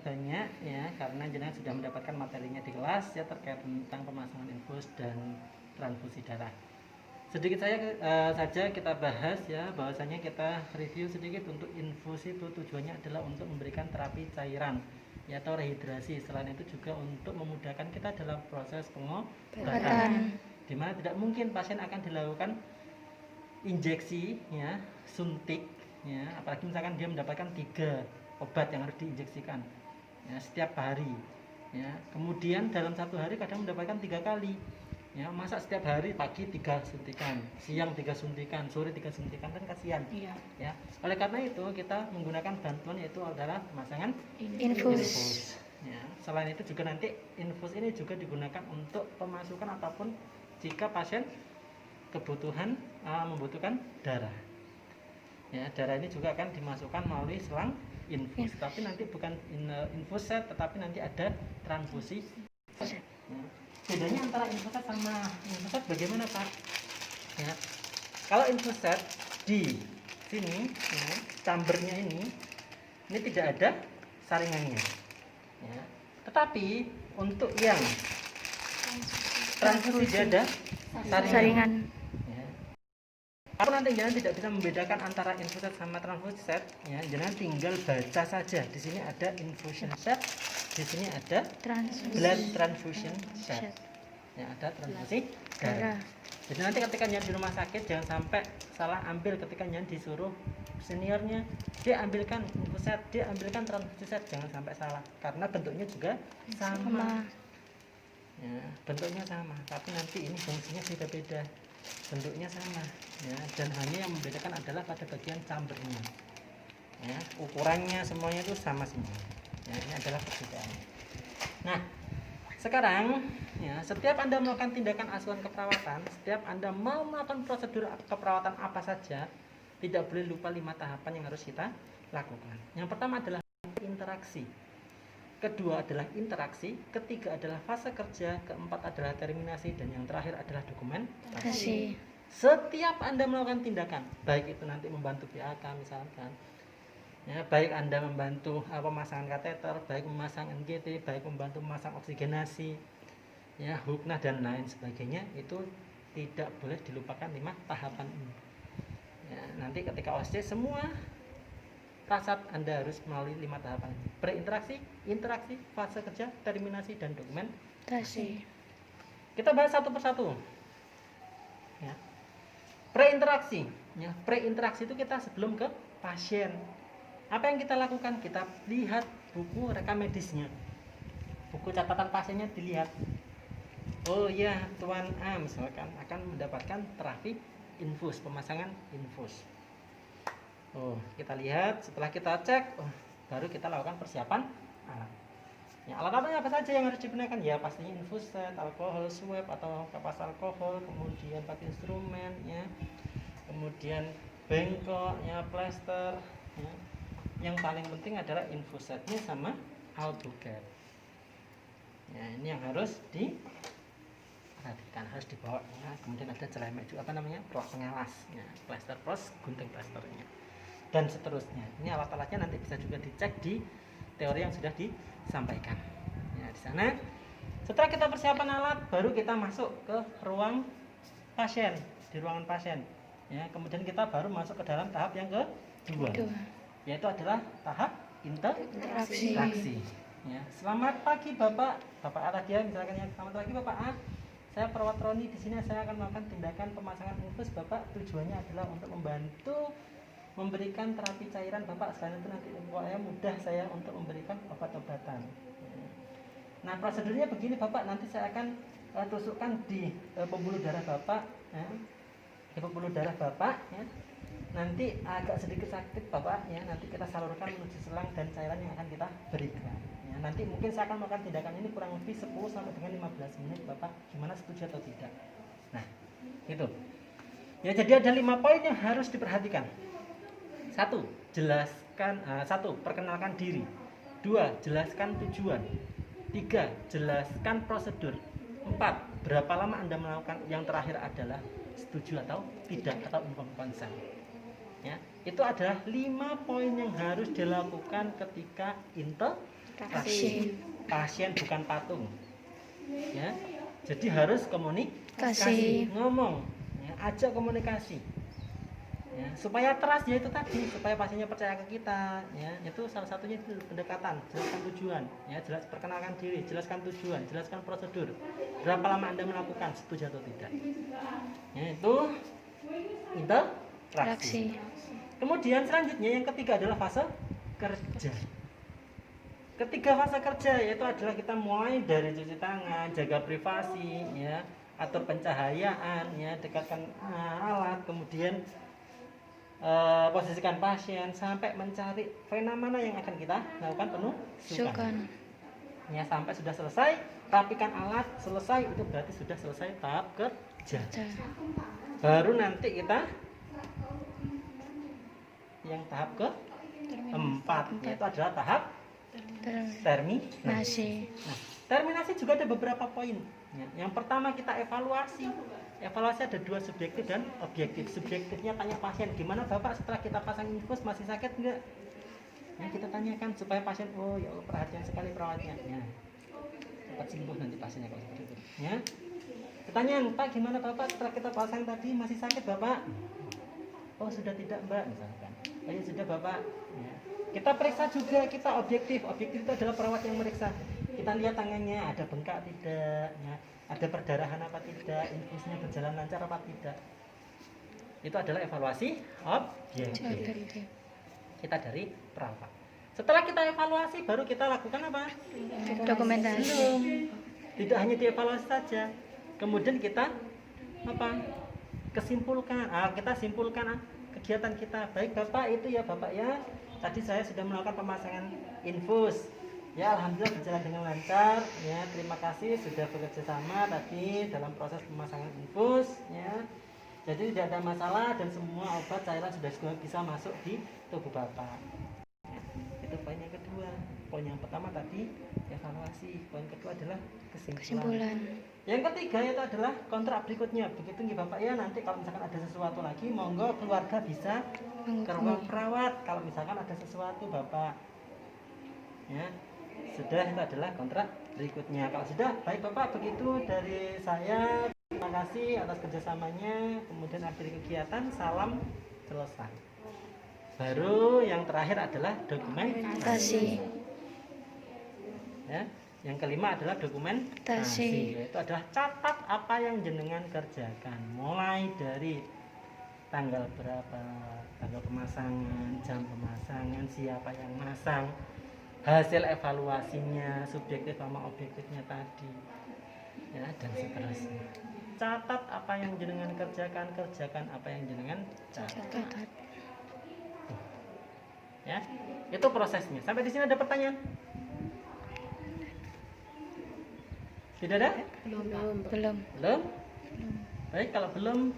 banyak ya, karena jenengan sudah mendapatkan materinya di kelas ya terkait tentang pemasangan infus dan transfusi darah. Sedikit saja kita bahas ya, bahwasanya kita review sedikit. Untuk infus itu tujuannya adalah untuk memberikan terapi cairan ya, atau rehidrasi. Selain itu juga untuk memudahkan kita dalam proses pengobatan, dimana tidak mungkin pasien akan dilakukan injeksi ya, suntik ya, apalagi misalkan dia mendapatkan 3 obat yang harus diinjeksikan ya, setiap hari ya. Kemudian dalam satu hari kadang mendapatkan 3 kali ya, masa setiap hari pagi 3 suntikan, siang 3 suntikan, sore 3 suntikan, kan kasihan ya. Oleh karena itu kita menggunakan bantuan yaitu adalah pemasangan infus ya. Selain itu juga nanti infus ini juga digunakan untuk pemasukan ataupun jika pasien membutuhkan darah ya. Darah ini juga akan dimasukkan melalui selang infus, tapi nanti bukan infus set, tetapi nanti ada transfusi ya. Bedanya antara infus set sama infus set bagaimana Pak ya? Kalau infus set di sini ya, chambernya ini tidak ada saringannya ya. Tetapi untuk yang transfusi dia ada saringan. Kalau nanti jangan tidak bisa membedakan antara infus set sama transfusi set ya, jangan tinggal baca saja. Di sini ada infusion set, di sini ada blood transfusion set ya, ada transfusi darah. Jadi nanti ketika nyari di rumah sakit jangan sampai salah ambil, ketika nyari disuruh seniornya dia ambilkan infus set, dia ambilkan transfusi set, jangan sampai salah karena bentuknya juga sama ya, bentuknya sama, tapi nanti ini fungsinya beda-beda, bentuknya sama ya, dan hanya yang membedakan adalah pada bagian chambernya ya, ukurannya semuanya itu sama semua ya, ini adalah perbedaannya. Nah sekarang ya, setiap Anda melakukan tindakan asuhan keperawatan, setiap Anda mau melakukan prosedur keperawatan apa saja, tidak boleh lupa 5 tahapan yang harus kita lakukan. Yang pertama adalah interaksi, kedua adalah interaksi, ketiga adalah fase kerja, keempat adalah terminasi, dan yang terakhir adalah dokumentasi. Setiap Anda melakukan tindakan, baik itu nanti membantu BAK misalkan ya, baik Anda membantu pemasangan kateter, baik memasang NGT, baik membantu memasang oksigenasi ya, huknah dan lain sebagainya, itu tidak boleh dilupakan 5 tahapan ini ya. Nanti ketika OSC semua kasat Anda harus melalui 5 tahapan ini: preinteraksi, interaksi, fase kerja, terminasi, dan dokumentasi. Kita bahas satu persatu ya. Preinteraksi ya, preinteraksi itu kita sebelum ke pasien, apa yang kita lakukan? Kita lihat buku rekam medisnya, buku catatan pasiennya dilihat. Oh ya, Tuan A misalkan akan mendapatkan terapi infus, pemasangan infus. Oh, kita lihat, setelah kita cek, baru kita lakukan persiapan alat. Ya, alat-alatnya apa saja yang harus digunakan? Ya pastinya infus set, alkohol swab atau kapas alkohol, kemudian pakai instrumen ya, kemudian bengkok ya, plester ya. Yang paling penting adalah infus setnya sama albuget ya, ini yang harus diperhatikan, harus dibawa ya. Kemudian ada celemek juga, pros pengalas ya, plester pros, gunting plesternya, dan seterusnya. Ini alat-alatnya nanti bisa juga dicek di teori yang sudah disampaikan ya, di sana. Setelah kita persiapan alat, baru kita masuk ke ruang pasien, di ruangan pasien ya. Kemudian kita baru masuk ke dalam tahap yang kedua, yaitu adalah tahap interaksi ya. Selamat pagi Bapak A tadi ya, misalkan ya, selamat pagi Bapak A, saya perawat Roni, di sini saya akan melakukan tindakan pemasangan infus Bapak. Tujuannya adalah untuk membantu memberikan terapi cairan Bapak, selain itu nanti pokoknya mudah saya untuk memberikan obat-obatan. Nah prosedurnya begini Bapak, nanti saya akan tusukkan di pembuluh darah Bapak ya, di pembuluh darah Bapak ya. Nanti agak sedikit sakit Bapak ya, nanti kita salurkan menuju selang dan cairan yang akan kita berikan ya. Nanti mungkin saya akan melakukan tindakan ini kurang lebih 10 sampai dengan 15 menit Bapak, gimana, setuju atau tidak? Nah itu ya, jadi ada 5 poin yang harus diperhatikan. 1. Perkenalkan diri. 2. Jelaskan tujuan. 3. Jelaskan prosedur. 4. Berapa lama Anda melakukan. Yang terakhir adalah setuju atau tidak, atau informed consent. Ya, itu adalah 5 poin yang harus dilakukan ketika interaksi. Pasien bukan patung. Ya, jadi harus komunikasi, ngomong, ya, ajak komunikasi. Ya, supaya trust ya itu tadi, supaya pasiennya percaya ke kita, ya, itu salah satunya itu pendekatan, jelaskan tujuan, ya, perkenalkan diri, jelaskan tujuan, jelaskan prosedur, berapa lama Anda melakukan, setuju atau tidak. Ya, itu interaksi. Kemudian selanjutnya yang ketiga adalah fase kerja. Ketiga fase kerja yaitu adalah kita mulai dari cuci tangan, jaga privasi, ya, atur pencahayaan, ya, dekatkan alat, kemudian posisikan pasien sampai mencari vena mana yang akan kita lakukan penusukan. Ya, sampai sudah selesai, rapikan alat, selesai, itu berarti sudah selesai tahap kerja. Baru nanti kita yang tahap keempat, yaitu adalah tahap terminasi. Nah, terminasi juga ada beberapa poin. Yang pertama kita evaluasi. Evaluasi ada 2, subjektif dan objektif. Subjektifnya tanya pasien, gimana Bapak setelah kita pasang infus masih sakit enggak? Ya, kita tanyakan supaya pasien, oh ya Allah perhatian sekali perawatnya. Ya, cepat sembuh nanti pasiennya kalau seperti itu. Ya. Pertanyaan, Pak gimana Bapak setelah kita pasang tadi masih sakit Bapak? Oh sudah tidak Mbak misalkan. Oh ya sudah Bapak. Ya. Kita periksa juga, kita objektif. Objektif itu adalah perawat yang meriksa. Kita lihat tangannya ada bengkak tidak, ya. Ada perdarahan apa tidak, infusnya berjalan lancar apa tidak. Itu adalah evaluasi objektif. Kita dari perawat. Setelah kita evaluasi baru kita lakukan apa? Dokumentasi. Belum. Tidak hanya dievaluasi saja. Kemudian kita apa? Kesimpulkan. Kita simpulkan kegiatan kita. Baik Bapak itu ya Bapak ya. Tadi saya sudah melakukan pemasangan infus. Ya alhamdulillah berjalan dengan lancar. Ya terima kasih sudah bekerja sama tadi dalam proses pemasangan infus. Ya. Jadi tidak ada masalah dan semua obat cairan sudah bisa masuk di tubuh Bapak. Ya, itu poin yang kedua. Poin yang pertama tadi evaluasi. Poin kedua adalah kesimpulan. Yang ketiga itu adalah kontrak berikutnya. Begitu nih Bapak ya, nanti kalau misalkan ada sesuatu lagi monggo keluarga bisa ke ruang perawat. Kalau misalkan ada sesuatu Bapak, ya sudah, itu adalah kontrak berikutnya. Kalau sudah, baik Bapak, begitu dari saya. Terima kasih atas kerjasamanya. Kemudian akhiri kegiatan, salam, selesai. Baru yang terakhir adalah dokumentasi. Ya, yang kelima adalah dokumentasi. Yaitu adalah catat apa yang jenengan kerjakan. Mulai dari tanggal berapa, tanggal pemasangan, jam pemasangan, siapa yang masang, hasil evaluasinya, subjektif sama objektifnya tadi, ya, dan seterusnya. Catat apa yang jenengan kerjakan, kerjakan apa yang jenengan catat. Ya, itu prosesnya. Sampai di sini ada pertanyaan? Tidak ada? Belum. Baik, kalau belum